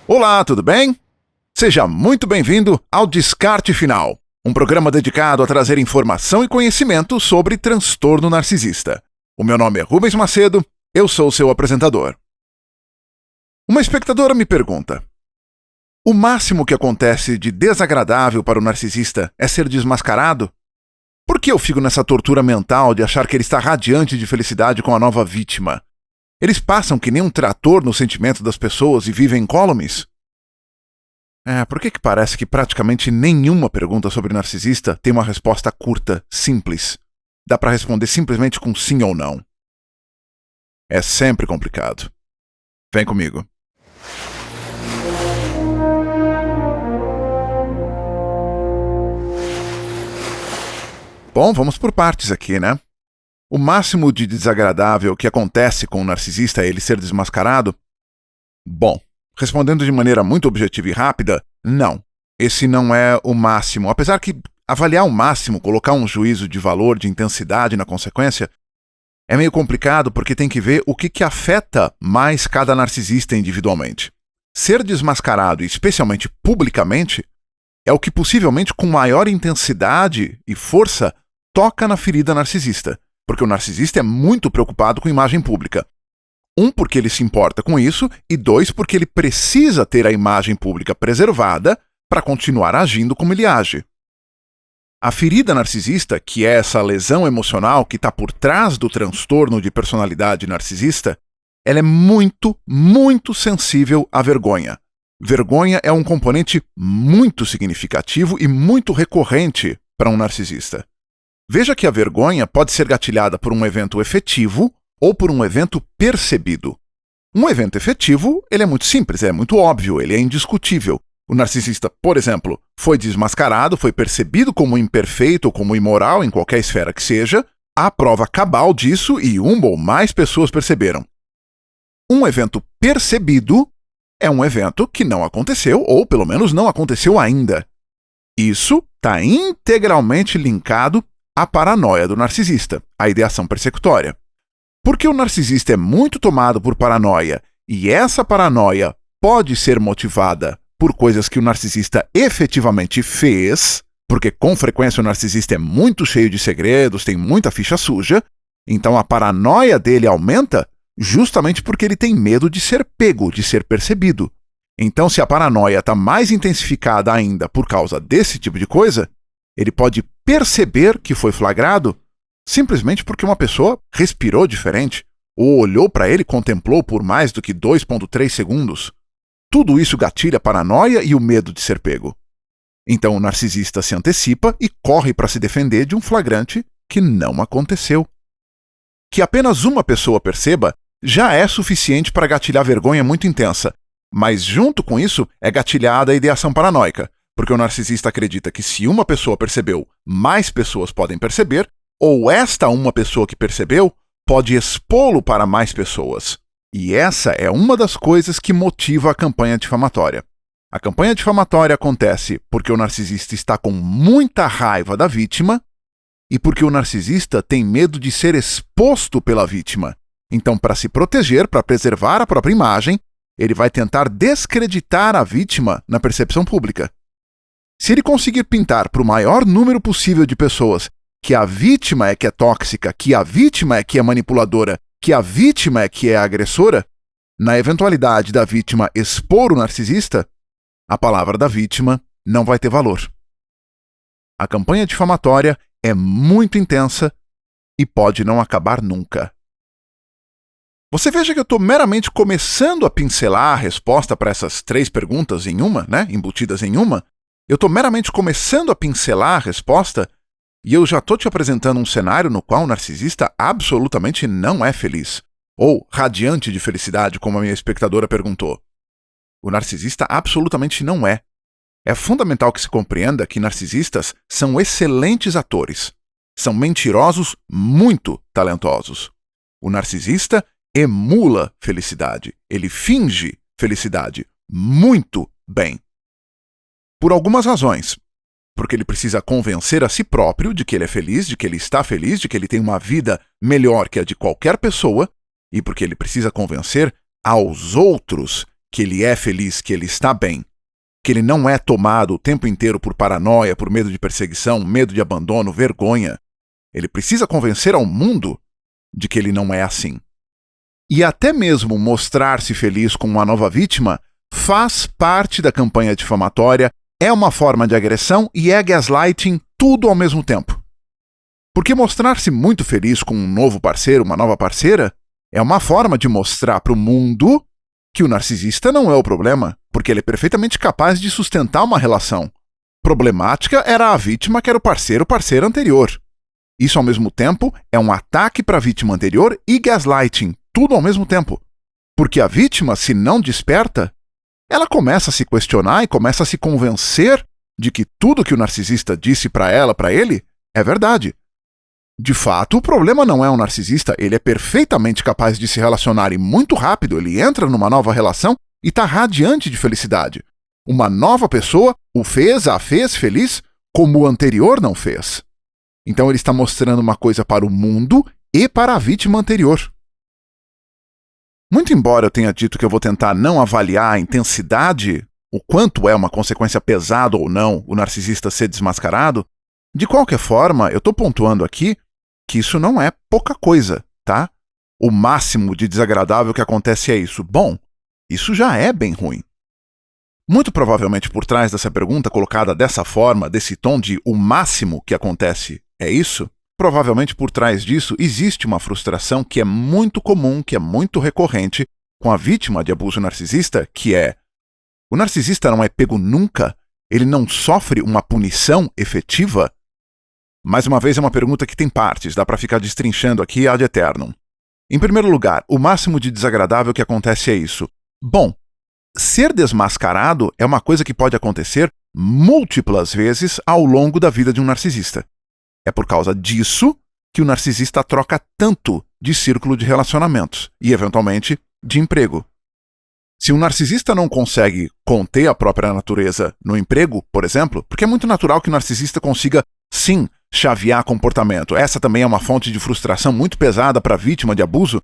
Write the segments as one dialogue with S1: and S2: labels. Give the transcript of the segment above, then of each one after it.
S1: Olá, tudo bem? Seja muito bem-vindo ao Descarte Final, um programa dedicado a trazer informação e conhecimento sobre transtorno narcisista. O meu nome é Rubens Macedo, eu sou seu apresentador. Uma espectadora me pergunta: o máximo que acontece de desagradável para o narcisista é ser desmascarado? Por que eu fico nessa tortura mental de achar que ele está radiante de felicidade com a nova vítima? Eles passam que nem um trator no sentimento das pessoas e vivem incólumes? Por que parece que praticamente nenhuma pergunta sobre narcisista tem uma resposta curta, simples? Dá para responder simplesmente com sim ou não. É sempre complicado. Vem comigo. Bom, vamos por partes aqui, né? O máximo de desagradável que acontece com o narcisista é ele ser desmascarado? Bom, respondendo de maneira muito objetiva e rápida, não. Esse não é o máximo. Apesar que avaliar o máximo, colocar um juízo de valor, de intensidade na consequência, é meio complicado porque tem que ver o que afeta mais cada narcisista individualmente. Ser desmascarado, especialmente publicamente, é o que possivelmente com maior intensidade e força toca na ferida narcisista, porque o narcisista é muito preocupado com imagem pública. Porque ele se importa com isso, e 2, porque ele precisa ter a imagem pública preservada para continuar agindo como ele age. A ferida narcisista, que é essa lesão emocional que está por trás do transtorno de personalidade narcisista, ela é muito, muito sensível à vergonha. Vergonha é um componente muito significativo e muito recorrente para um narcisista. Veja que a vergonha pode ser gatilhada por um evento efetivo ou por um evento percebido. Um evento efetivo, ele é muito simples, é muito óbvio, ele é indiscutível. O narcisista, por exemplo, foi desmascarado, foi percebido como imperfeito ou como imoral em qualquer esfera que seja, há prova cabal disso e uma ou mais pessoas perceberam. Um evento percebido é um evento que não aconteceu, ou pelo menos não aconteceu ainda. Isso está integralmente linkado à paranoia do narcisista, à ideação persecutória. Porque o narcisista é muito tomado por paranoia, e essa paranoia pode ser motivada por coisas que o narcisista efetivamente fez, porque com frequência o narcisista é muito cheio de segredos, tem muita ficha suja, então a paranoia dele aumenta justamente porque ele tem medo de ser pego, de ser percebido. Então, se a paranoia está mais intensificada ainda por causa desse tipo de coisa, ele pode perceber que foi flagrado simplesmente porque uma pessoa respirou diferente, ou olhou para ele e contemplou por mais do que 2,3 segundos. Tudo isso gatilha a paranoia e o medo de ser pego. Então o narcisista se antecipa e corre para se defender de um flagrante que não aconteceu. Que apenas uma pessoa perceba já é suficiente para gatilhar vergonha muito intensa, mas junto com isso é gatilhada a ideação paranoica, porque o narcisista acredita que se uma pessoa percebeu, mais pessoas podem perceber, ou esta uma pessoa que percebeu pode expô-lo para mais pessoas. E essa é uma das coisas que motiva a campanha difamatória. A campanha difamatória acontece porque o narcisista está com muita raiva da vítima e porque o narcisista tem medo de ser exposto pela vítima. Então, para se proteger, para preservar a própria imagem, ele vai tentar descreditar a vítima na percepção pública. Se ele conseguir pintar para o maior número possível de pessoas que a vítima é que é tóxica, que a vítima é que é manipuladora, que a vítima é que é agressora, na eventualidade da vítima expor o narcisista, a palavra da vítima não vai ter valor. A campanha difamatória é muito intensa e pode não acabar nunca. Você veja que eu estou meramente começando a pincelar a resposta para essas 3 perguntas em uma, embutidas em uma. Eu estou meramente começando a pincelar a resposta e eu já estou te apresentando um cenário no qual o narcisista absolutamente não é feliz. Ou radiante de felicidade, como a minha espectadora perguntou. O narcisista absolutamente não é. É fundamental que se compreenda que narcisistas são excelentes atores. São mentirosos muito talentosos. O narcisista emula felicidade. Ele finge felicidade muito bem. Por algumas razões. Porque ele precisa convencer a si próprio de que ele é feliz, de que ele está feliz, de que ele tem uma vida melhor que a de qualquer pessoa, e porque ele precisa convencer aos outros que ele é feliz, que ele está bem, que ele não é tomado o tempo inteiro por paranoia, por medo de perseguição, medo de abandono, vergonha. Ele precisa convencer ao mundo de que ele não é assim. E até mesmo mostrar-se feliz com uma nova vítima faz parte da campanha difamatória, é uma forma de agressão e é gaslighting tudo ao mesmo tempo. Porque mostrar-se muito feliz com um novo parceiro, uma nova parceira, é uma forma de mostrar para o mundo que o narcisista não é o problema, porque ele é perfeitamente capaz de sustentar uma relação. Problemática era a vítima que era o parceiro anterior. Isso, ao mesmo tempo, é um ataque para a vítima anterior e gaslighting, tudo ao mesmo tempo. Porque a vítima, se não desperta, ela começa a se questionar e começa a se convencer de que tudo que o narcisista disse para ela, para ele, é verdade. De fato, o problema não é o narcisista, ele é perfeitamente capaz de se relacionar e muito rápido ele entra numa nova relação e está radiante de felicidade. Uma nova pessoa a fez feliz como o anterior não fez. Então ele está mostrando uma coisa para o mundo e para a vítima anterior. Muito embora eu tenha dito que eu vou tentar não avaliar a intensidade, o quanto é uma consequência pesada ou não o narcisista ser desmascarado, de qualquer forma, eu estou pontuando aqui que isso não é pouca coisa, tá? O máximo de desagradável que acontece é isso. Bom, isso já é bem ruim. Muito provavelmente por trás dessa pergunta colocada dessa forma, desse tom de o máximo que acontece é isso, provavelmente por trás disso existe uma frustração que é muito comum, que é muito recorrente com a vítima de abuso narcisista, que é: o narcisista não é pego nunca? Ele não sofre uma punição efetiva? Mais uma vez, é uma pergunta que tem partes, dá para ficar destrinchando aqui ad eternum. Em primeiro lugar, o máximo de desagradável que acontece é isso. Bom, ser desmascarado é uma coisa que pode acontecer múltiplas vezes ao longo da vida de um narcisista. É por causa disso que o narcisista troca tanto de círculo de relacionamentos e, eventualmente, de emprego. Se um narcisista não consegue conter a própria natureza no emprego, por exemplo, porque é muito natural que o narcisista consiga, sim, chavear comportamento. Essa também é uma fonte de frustração muito pesada para a vítima de abuso,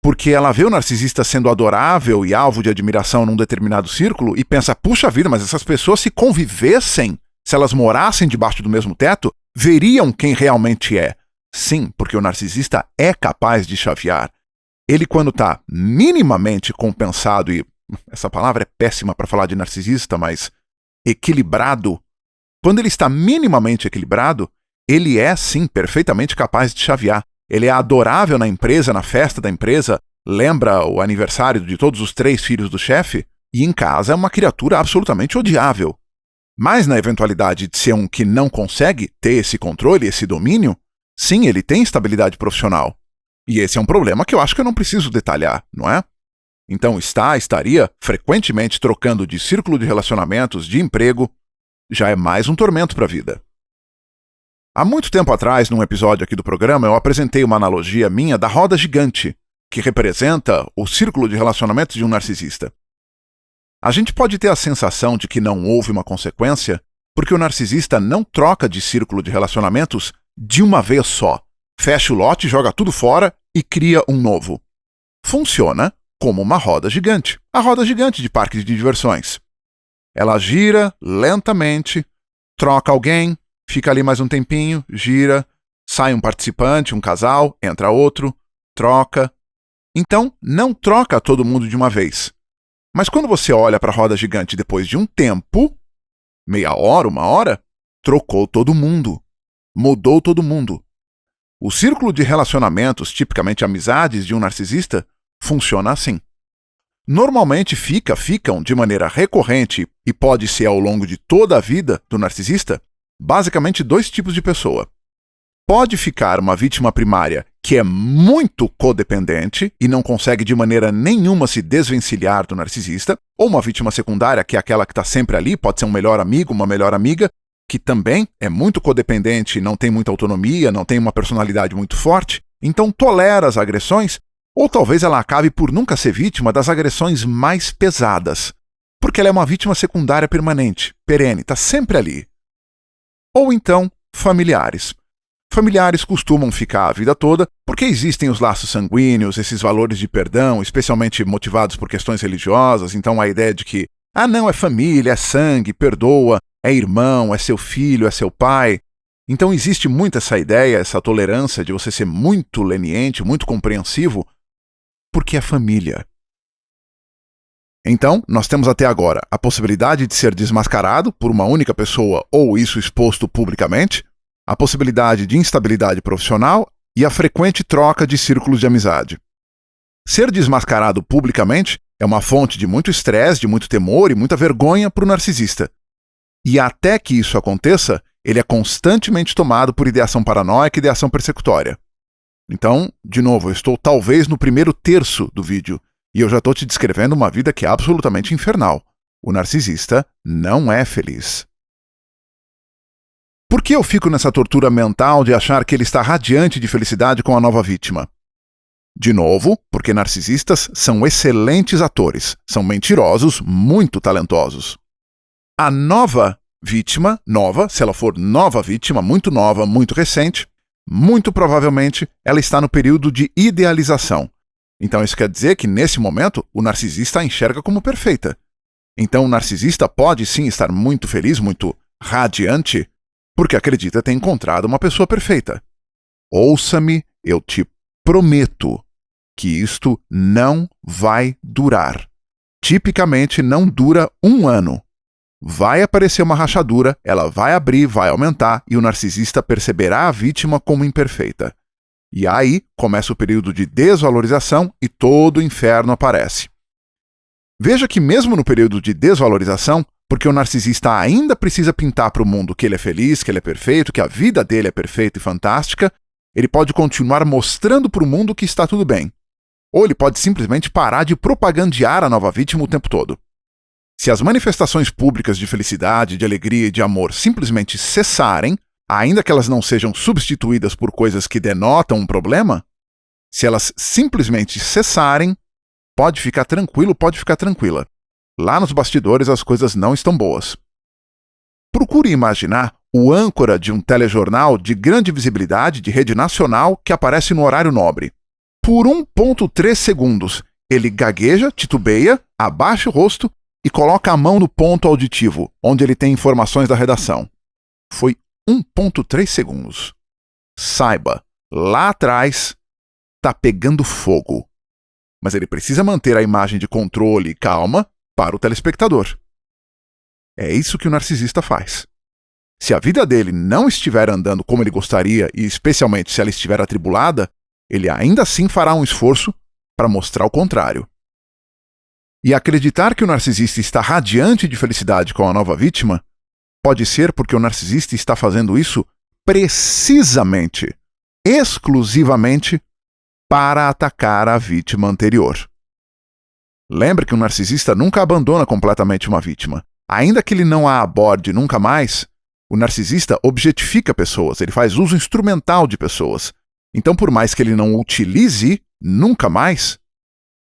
S1: porque ela vê o narcisista sendo adorável e alvo de admiração num determinado círculo e pensa: puxa vida, mas essas pessoas se convivessem, se elas morassem debaixo do mesmo teto, veriam quem realmente é. Sim, porque o narcisista é capaz de chavear. Ele, quando está minimamente compensado, e essa palavra é péssima para falar de narcisista, mas equilibrado, quando ele está minimamente equilibrado, ele é, sim, perfeitamente capaz de chavear. Ele é adorável na empresa, na festa da empresa, lembra o aniversário de todos os 3 filhos do chefe, e em casa é uma criatura absolutamente odiável. Mas na eventualidade de ser um que não consegue ter esse controle, esse domínio, sim, ele tem estabilidade profissional. E esse é um problema que eu acho que eu não preciso detalhar, não é? Então estaria frequentemente trocando de círculo de relacionamentos, de emprego, já é mais um tormento para a vida. Há muito tempo atrás, num episódio aqui do programa, eu apresentei uma analogia minha da roda gigante, que representa o círculo de relacionamentos de um narcisista. A gente pode ter a sensação de que não houve uma consequência porque o narcisista não troca de círculo de relacionamentos de uma vez só. Fecha o lote, joga tudo fora e cria um novo. Funciona como uma roda gigante. A roda gigante de parque de diversões. Ela gira lentamente, troca alguém, fica ali mais um tempinho, gira, sai um participante, um casal, entra outro, troca. Então, não troca todo mundo de uma vez. Mas quando você olha para a roda gigante depois de um tempo, meia hora, 1 hora, trocou todo mundo. Mudou todo mundo. O círculo de relacionamentos, tipicamente amizades de um narcisista, funciona assim. Normalmente ficam de maneira recorrente, e pode ser ao longo de toda a vida do narcisista, basicamente 2 tipos de pessoa. Pode ficar uma vítima primária que é muito codependente e não consegue de maneira nenhuma se desvencilhar do narcisista, ou uma vítima secundária que é aquela que está sempre ali, pode ser um melhor amigo, uma melhor amiga, que também é muito codependente, não tem muita autonomia, não tem uma personalidade muito forte, então tolera as agressões, ou talvez ela acabe por nunca ser vítima das agressões mais pesadas, porque ela é uma vítima secundária permanente, perene, está sempre ali. Ou então, familiares. familiares costumam ficar a vida toda porque existem os laços sanguíneos, esses valores de perdão, especialmente motivados por questões religiosas. Então a ideia de que, não, é família, é sangue, perdoa, é irmão, é seu filho, é seu pai. Então existe muito essa ideia, essa tolerância de você ser muito leniente, muito compreensivo, porque é família. Então, nós temos até agora a possibilidade de ser desmascarado por uma única pessoa ou isso exposto publicamente, a possibilidade de instabilidade profissional e a frequente troca de círculos de amizade. Ser desmascarado publicamente é uma fonte de muito estresse, de muito temor e muita vergonha para o narcisista. E até que isso aconteça, ele é constantemente tomado por ideação paranoica e ideação persecutória. Então, de novo, eu estou talvez no primeiro terço do vídeo, e eu já estou te descrevendo uma vida que é absolutamente infernal. O narcisista não é feliz. Por que eu fico nessa tortura mental de achar que ele está radiante de felicidade com a nova vítima? De novo, porque narcisistas são excelentes atores, são mentirosos, muito talentosos. A nova vítima, se ela for nova vítima, muito recente, muito provavelmente ela está no período de idealização. Então isso quer dizer que, nesse momento, o narcisista a enxerga como perfeita. Então o narcisista pode sim estar muito feliz, muito radiante, porque acredita ter encontrado uma pessoa perfeita. Ouça-me, eu te prometo que isto não vai durar. Tipicamente não dura 1 ano. Vai aparecer uma rachadura, ela vai abrir, vai aumentar, e o narcisista perceberá a vítima como imperfeita. E aí começa o período de desvalorização e todo o inferno aparece. Veja que mesmo no período de desvalorização, porque o narcisista ainda precisa pintar para o mundo que ele é feliz, que ele é perfeito, que a vida dele é perfeita e fantástica, ele pode continuar mostrando para o mundo que está tudo bem. Ou ele pode simplesmente parar de propagandear a nova vítima o tempo todo. Se as manifestações públicas de felicidade, de alegria e de amor simplesmente cessarem, ainda que elas não sejam substituídas por coisas que denotam um problema, se elas simplesmente cessarem, pode ficar tranquilo, pode ficar tranquila. Lá nos bastidores as coisas não estão boas. Procure imaginar o âncora de um telejornal de grande visibilidade de rede nacional que aparece no horário nobre. Por 1,3 segundos, ele gagueja, titubeia, abaixa o rosto e coloca a mão no ponto auditivo, onde ele tem informações da redação. Foi 1,3 segundos. Saiba, lá atrás está pegando fogo. Mas ele precisa manter a imagem de controle e calma para o telespectador. É isso que o narcisista faz. Se a vida dele não estiver andando como ele gostaria, e especialmente se ela estiver atribulada, ele ainda assim fará um esforço para mostrar o contrário. E acreditar que o narcisista está radiante de felicidade com a nova vítima pode ser porque o narcisista está fazendo isso precisamente, exclusivamente, para atacar a vítima anterior. Lembre que o narcisista nunca abandona completamente uma vítima. Ainda que ele não a aborde nunca mais, o narcisista objetifica pessoas, ele faz uso instrumental de pessoas. Então, por mais que ele não utilize nunca mais,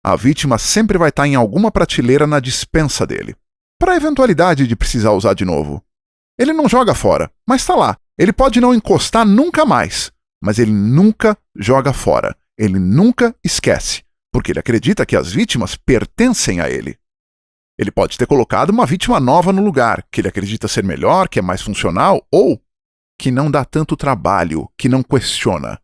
S1: a vítima sempre vai estar em alguma prateleira na despensa dele, para a eventualidade de precisar usar de novo. Ele não joga fora, mas está lá. Ele pode não encostar nunca mais, mas ele nunca joga fora. Ele nunca esquece, porque ele acredita que as vítimas pertencem a ele. Ele pode ter colocado uma vítima nova no lugar, que ele acredita ser melhor, que é mais funcional, ou que não dá tanto trabalho, que não questiona.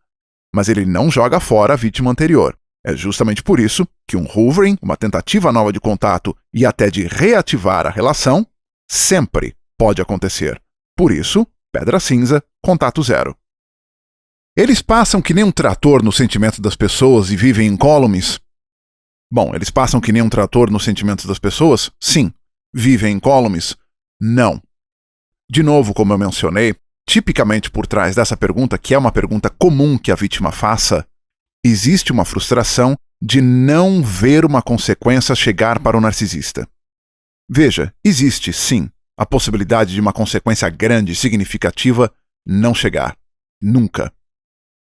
S1: Mas ele não joga fora a vítima anterior. É justamente por isso que um hoovering, uma tentativa nova de contato e até de reativar a relação, sempre pode acontecer. Por isso, pedra cinza, contato zero. Eles passam que nem um trator no sentimento das pessoas e vivem incólumes? Bom, eles passam que nem um trator nos sentimentos das pessoas? Sim. Vivem incólumes? Não. De novo, como eu mencionei, tipicamente por trás dessa pergunta, que é uma pergunta comum que a vítima faça, existe uma frustração de não ver uma consequência chegar para o narcisista. Veja, existe, sim, a possibilidade de uma consequência grande e significativa não chegar. Nunca.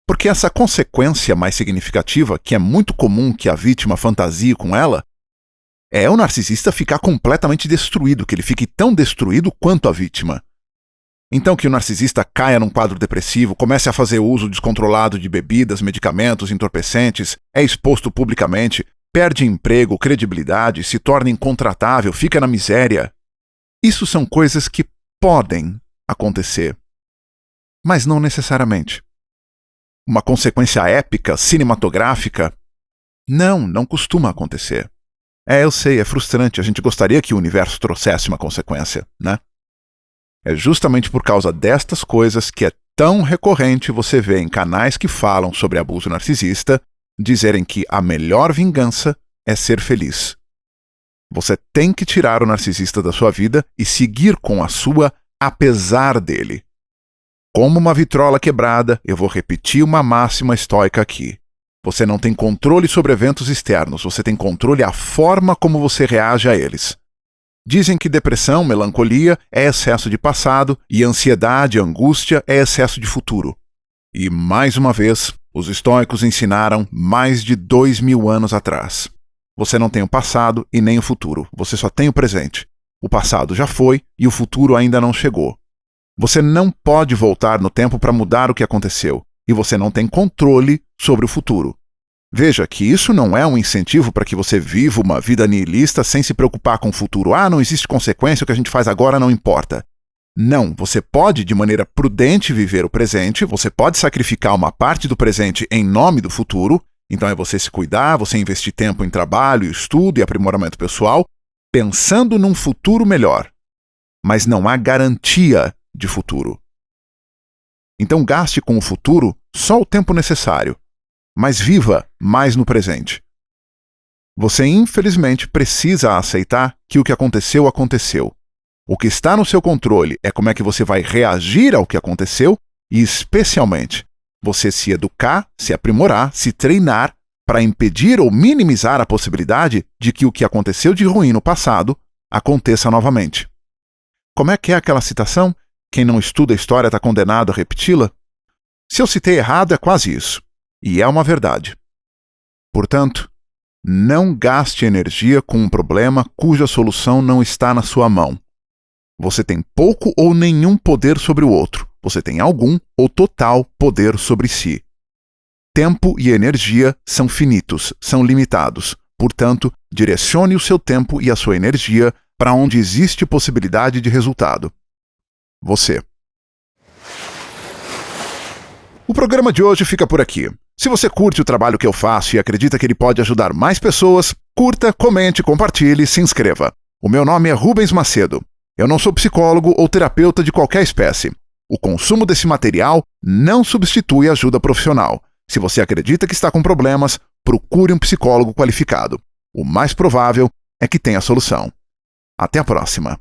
S1: Porque essa consequência mais significativa, que é muito comum que a vítima fantasie com ela, é o narcisista ficar completamente destruído, que ele fique tão destruído quanto a vítima. Então que o narcisista caia num quadro depressivo, comece a fazer uso descontrolado de bebidas, medicamentos, entorpecentes, é exposto publicamente, perde emprego, credibilidade, se torna incontratável, fica na miséria. Isso são coisas que podem acontecer, mas não necessariamente. Uma consequência épica, cinematográfica? Não costuma acontecer. Eu sei, é frustrante, a gente gostaria que o universo trouxesse uma consequência, né? É justamente por causa destas coisas que é tão recorrente você ver em canais que falam sobre abuso narcisista dizerem que a melhor vingança é ser feliz. Você tem que tirar o narcisista da sua vida e seguir com a sua apesar dele. Como uma vitrola quebrada, eu vou repetir uma máxima estoica aqui. Você não tem controle sobre eventos externos, você tem controle a forma como você reage a eles. Dizem que depressão, melancolia é excesso de passado e ansiedade, angústia é excesso de futuro. E, mais uma vez, os estoicos ensinaram mais de 2000 anos atrás. Você não tem o passado e nem o futuro, você só tem o presente. O passado já foi e o futuro ainda não chegou. Você não pode voltar no tempo para mudar o que aconteceu, e você não tem controle sobre o futuro. Veja que isso não é um incentivo para que você viva uma vida nihilista sem se preocupar com o futuro. Não existe consequência, o que a gente faz agora não importa. Não, você pode, de maneira prudente, viver o presente, você pode sacrificar uma parte do presente em nome do futuro, então é você se cuidar, você investir tempo em trabalho, estudo e aprimoramento pessoal, pensando num futuro melhor. Mas não há garantia de futuro. Então gaste com o futuro só o tempo necessário, mas viva mais no presente. Você, infelizmente, precisa aceitar que o que aconteceu, aconteceu. O que está no seu controle é como é que você vai reagir ao que aconteceu e, especialmente, você se educar, se aprimorar, se treinar para impedir ou minimizar a possibilidade de que o que aconteceu de ruim no passado aconteça novamente. Como é que é aquela citação? Quem não estuda a história está condenado a repeti-la? Se eu citei errado, é quase isso. E é uma verdade. Portanto, não gaste energia com um problema cuja solução não está na sua mão. Você tem pouco ou nenhum poder sobre o outro. Você tem algum ou total poder sobre si. Tempo e energia são finitos, são limitados. Portanto, direcione o seu tempo e a sua energia para onde existe possibilidade de resultado. Você. O programa de hoje fica por aqui. Se você curte o trabalho que eu faço e acredita que ele pode ajudar mais pessoas, curta, comente, compartilhe, se inscreva. O meu nome é Rubens Macedo. Eu não sou psicólogo ou terapeuta de qualquer espécie. O consumo desse material não substitui ajuda profissional. Se você acredita que está com problemas, procure um psicólogo qualificado. O mais provável é que tenha solução. Até a próxima.